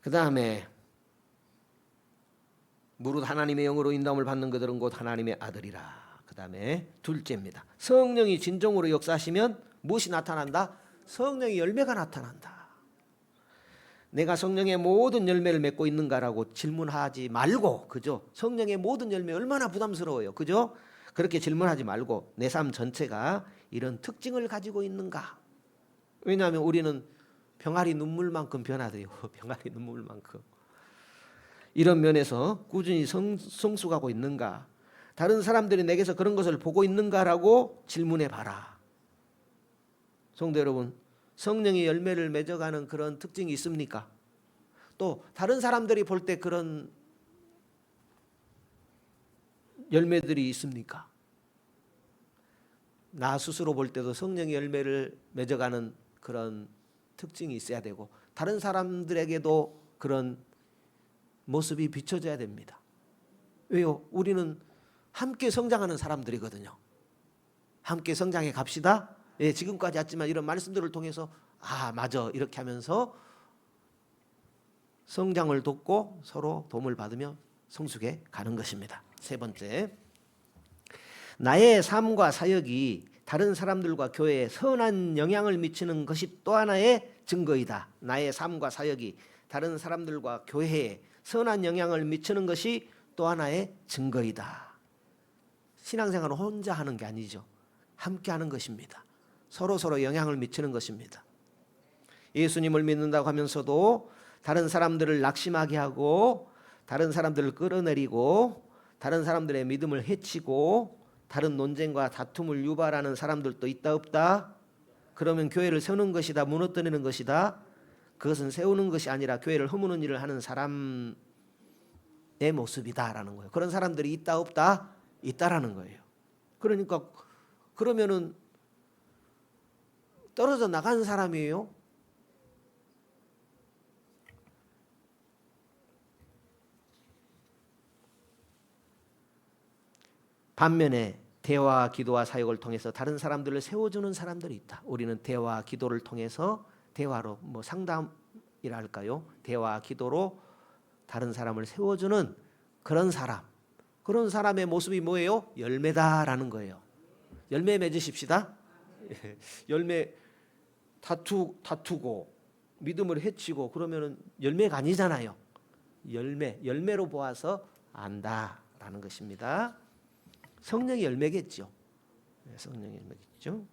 그 다음에 무릇 하나님의 영으로 인도함을 받는 그들은 곧 하나님의 아들이라. 그 다음에 둘째입니다. 성령이 진정으로 역사하시면 무엇이 나타난다? 성령의 열매가 나타난다. 내가 성령의 모든 열매를 맺고 있는가라고 질문하지 말고, 그죠? 성령의 모든 열매 얼마나 부담스러워요, 그죠? 그렇게 질문하지 말고 내 삶 전체가 이런 특징을 가지고 있는가? 왜냐하면 우리는 병아리 눈물만큼 변화돼요. 병아리 눈물만큼. 이런 면에서 꾸준히 성숙하고 있는가? 다른 사람들이 내게서 그런 것을 보고 있는가라고 질문해 봐라. 성도 여러분, 성령의 열매를 맺어가는 그런 특징이 있습니까? 또 다른 사람들이 볼 때 그런 열매들이 있습니까? 나 스스로 볼 때도 성령의 열매를 맺어가는 그런 특징이 있어야 되고, 다른 사람들에게도 그런 모습이 비춰져야 됩니다. 왜요? 우리는 함께 성장하는 사람들이거든요. 함께 성장해 갑시다. 예, 지금까지 왔지만 이런 말씀들을 통해서 맞아, 이렇게 하면서 성장을 돕고 서로 도움을 받으며 성숙해 가는 것입니다. 세 번째, 나의 삶과 사역이 다른 사람들과 교회에 선한 영향을 미치는 것이 또 하나의 증거이다. 나의 삶과 사역이 다른 사람들과 교회에 선한 영향을 미치는 것이 또 하나의 증거이다. 신앙생활은 혼자 하는 게 아니죠. 함께 하는 것입니다. 서로 영향을 미치는 것입니다. 예수님을 믿는다고 하면서도 다른 사람들을 낙심하게 하고, 다른 사람들을 끌어내리고, 다른 사람들의 믿음을 해치고, 다른 논쟁과 다툼을 유발하는 사람들도 있다 없다? 그러면 교회를 세우는 것이다, 무너뜨리는 것이다? 그것은 세우는 것이 아니라 교회를 허무는 일을 하는 사람의 모습이다라는 거예요. 그런 사람들이 있다 없다? 있다라는 거예요. 그러니까 그러면은 떨어져 나간 사람이에요. 반면에 대화와 기도와 사역을 통해서 다른 사람들을 세워주는 사람들이 있다. 우리는 대화와 기도를 통해서, 대화로 상담이랄까요? 대화와 기도로 다른 사람을 세워주는 그런 사람, 그런 사람의 모습이 뭐예요? 열매다라는 거예요. 열매 맺으십시다. 열매 다투고 믿음을 해치고 그러면은 열매가 아니잖아요. 열매로 보아서 안다라는 것입니다. 성령의 열매겠죠. 성령의 열매겠죠.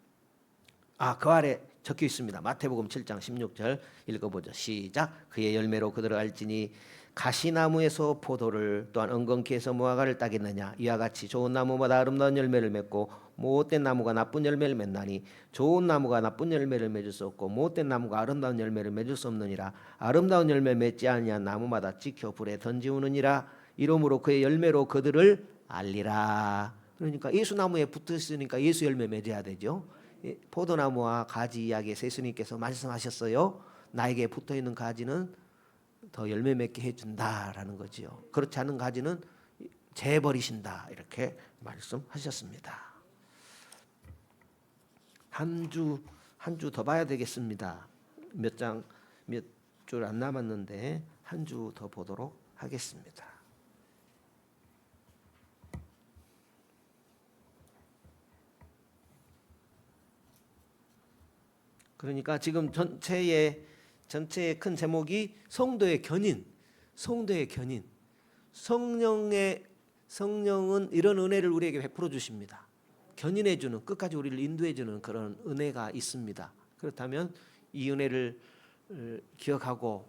그 아래 적혀 있습니다. 마태복음 7장 16절 읽어보죠. 시작. 그의 열매로 그들을 알지니 가시나무에서 포도를, 또한 엉겅퀴에서 무화과를 따겠느냐. 이와 같이 좋은 나무마다 아름다운 열매를 맺고 못된 나무가 나쁜 열매를 맺나니, 좋은 나무가 나쁜 열매를 맺을 수 없고 못된 나무가 아름다운 열매를 맺을 수 없느니라. 아름다운 열매 맺지 아니한 나무마다 찍혀 불에 던지우느니라. 이러므로 그의 열매로 그들을 알리라. 그러니까 예수나무에 붙어 있으니까 예수 열매 맺어야 되죠. 포도나무와 가지 이야기에서 예수님께서 말씀하셨어요. 나에게 붙어 있는 가지는 더 열매 맺게 해준다라는 거지요. 그렇지 않은 가지는 재버리신다, 이렇게 말씀하셨습니다. 한 주 더 봐야 되겠습니다. 몇 줄 안 남았는데 한 주 더 보도록 하겠습니다. 그러니까 지금 전체의 전체의 큰 제목이 성도의 견인, 성도의 견인. 성령은 이런 은혜를 우리에게 베풀어 주십니다. 견인해 주는, 끝까지 우리를 인도해 주는 그런 은혜가 있습니다. 그렇다면 이 은혜를 기억하고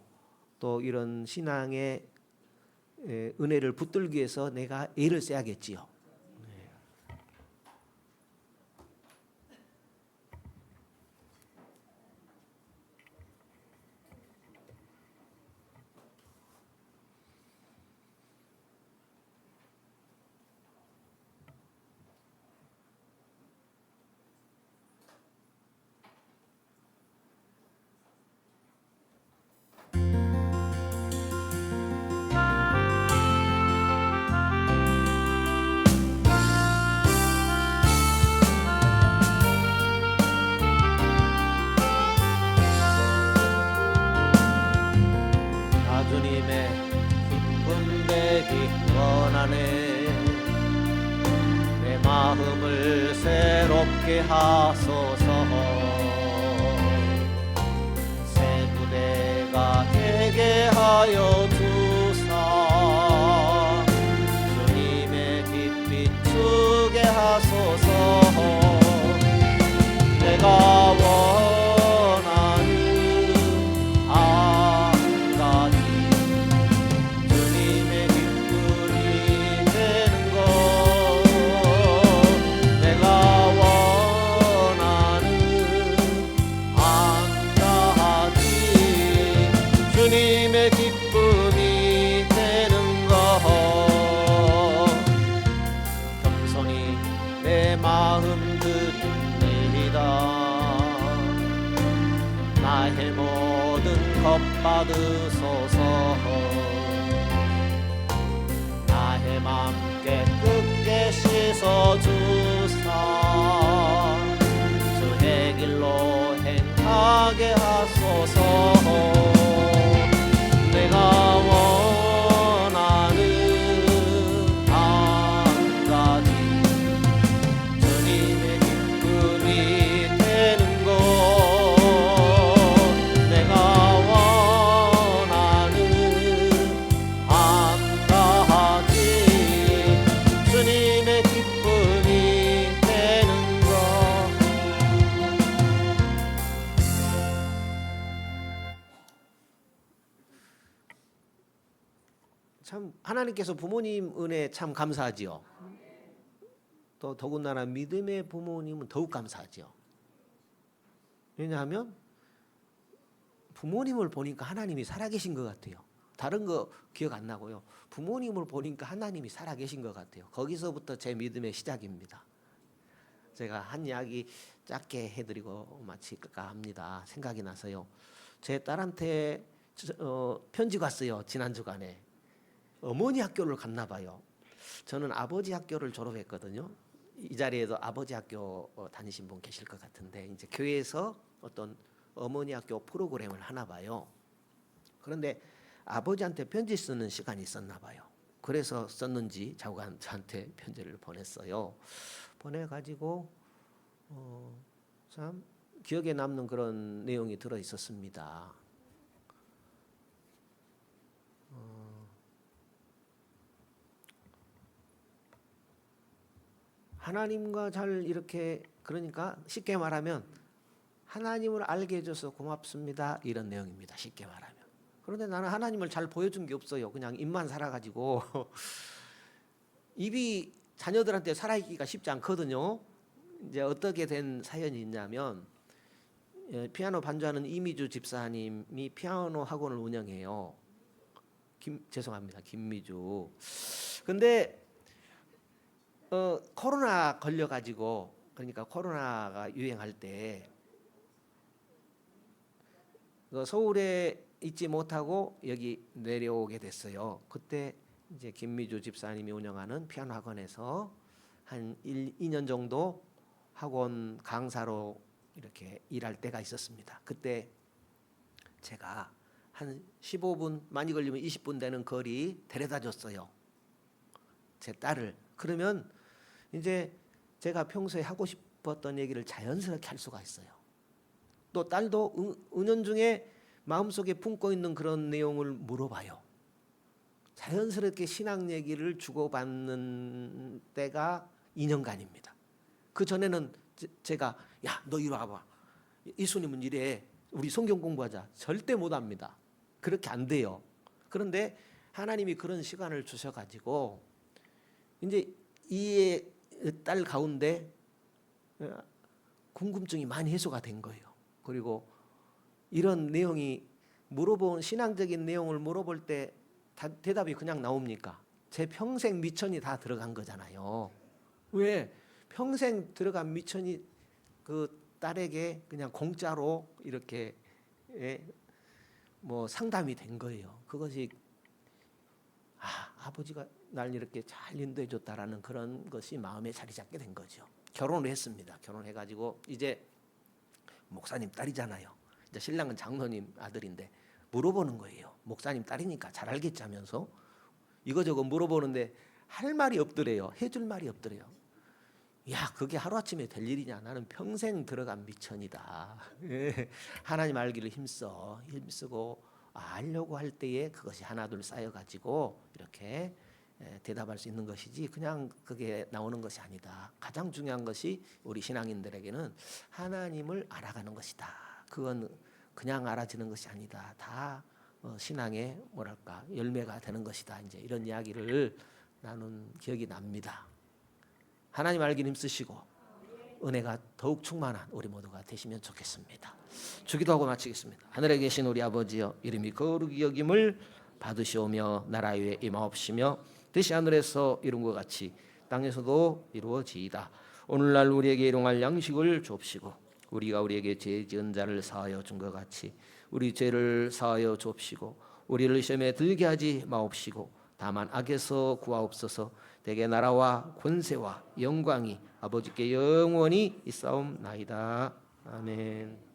또 이런 신앙의 은혜를 붙들기 위해서 내가 애를 써야겠지요. 주님의 기쁨 되기 원하네. 내 마음을 새롭게 하소서. 새 부대가 되게 하여 주사. 주님의 빛 비추게 하소서. 내가 주님의 기쁨이 되는 것, 겸손히 내 마음 드립니다. 나의 모든 것 받으소서. 나의 맘 깨끗게 씻어주사. 주의 길로 행하게 하소서. 내가 원하는 한 가지, 주님의 기쁨이 되는 것. 내가 원하는 한 가지, 주님의 기쁨이 되는 것. 참 하나님께서 부모님 은혜 참 감사하지요. 또 더군다나 믿음의 부모님은 더욱 감사하지요. 왜냐하면 부모님을 보니까 하나님이 살아계신 것 같아요. 다른 거 기억 안 나고요. 부모님을 보니까 하나님이 살아계신 것 같아요. 거기서부터 제 믿음의 시작입니다. 제가 한 이야기 짧게 해드리고 마칠까 합니다. 생각이 나서요. 제 딸한테 편지가 왔어요. 지난 주간에. 어머니 학교를 갔나 봐요. 저는 아버지 학교를 졸업했거든요. 이 자리에도 아버지 학교 다니신 분 계실 것 같은데 이제 교회에서 어떤 어머니 학교 프로그램을 하나 봐요. 그런데 아버지한테 편지 쓰는 시간이 있었나 봐요. 그래서 썼는지 저한테 편지를 보냈어요. 보내가지고 참 기억에 남는 그런 내용이 들어 있었습니다. 하나님과 잘 이렇게, 그러니까 쉽게 말하면 하나님을 알게 해줘서 고맙습니다, 이런 내용입니다. 쉽게 말하면. 그런데 나는 하나님을 잘 보여준 게 없어요. 그냥 입만 살아가지고 입이 자녀들한테 살아있기가 쉽지 않거든요. 이제 어떻게 된 사연이 있냐면 피아노 반주하는 이미주 집사님이 피아노 학원을 운영해요. 죄송합니다, 김미주. 근데 코로나 걸려가지고, 그러니까 코로나가 유행할 때 서울에 있지 못하고 여기 내려오게 됐어요. 그때 이제 김미주 집사님이 운영하는 피아노 학원에서 한 2년 정도 학원 강사로 이렇게 일할 때가 있었습니다. 그때 제가 한 15분, 많이 걸리면 20분 되는 거리 데려다 줬어요. 제 딸을. 그러면 이제 제가 평소에 하고 싶었던 얘기를 자연스럽게 할 수가 있어요. 또 딸도 은연중에 마음속에 품고 있는 그런 내용을 물어봐요. 자연스럽게 신앙 얘기를 주고받는 때가 2년간입니다. 그 전에는 제가 야, 너 이리 와봐. 예수님은 이래. 우리 성경 공부하자. 절대 못합니다. 그렇게 안 돼요. 그런데 하나님이 그런 시간을 주셔가지고 이제 이 딸 가운데 궁금증이 많이 해소가 된 거예요. 그리고 이런 내용이 물어본 신앙적인 내용을 물어볼 때 대답이 그냥 나옵니까? 제 평생 미천이 다 들어간 거잖아요. 왜? 평생 들어간 미천이 그 딸에게 그냥 공짜로 이렇게 뭐 상담이 된 거예요. 그것이 아버지가 날 이렇게 잘 인도해 줬다라는 그런 것이 마음에 자리 잡게 된 거죠. 결혼을 했습니다. 결혼해가지고 이제 목사님 딸이잖아요. 이제 신랑은 장로님 아들인데 물어보는 거예요. 목사님 딸이니까 잘 알겠지 하면서 이거저거 물어보는데 할 말이 없더래요. 해줄 말이 없더래요. 야, 그게 하루아침에 될 일이냐. 나는 평생 들어간 미천이다. 하나님 알기를 힘쓰고 알려고 할 때에 그것이 하나둘 쌓여가지고 이렇게 대답할 수 있는 것이지 그냥 그게 나오는 것이 아니다. 가장 중요한 것이 우리 신앙인들에게는 하나님을 알아가는 것이다. 그건 그냥 알아지는 것이 아니다. 다 신앙의 뭐랄까 열매가 되는 것이다. 이제 이런 이야기를 나눈 기억이 납니다. 하나님 알기를 힘쓰시고 은혜가 더욱 충만한 우리 모두가 되시면 좋겠습니다. 주기도하고 마치겠습니다. 하늘에 계신 우리 아버지여, 이름이 거룩히 여김을 받으시오며 나라 위에 임하옵시며 뜻이 하늘에서 이룬 것 같이 땅에서도 이루어지이다. 오늘날 우리에게 일용할 양식을 주옵시고 우리가 우리에게 죄 지은 자를 사하여 준 것 같이 우리 죄를 사하여 주옵시고 우리를 시험에 들게 하지 마옵시고 다만 악에서 구하옵소서. 대개 나라와 권세와 영광이 아버지께 영원히 있사옵나이다. 아멘.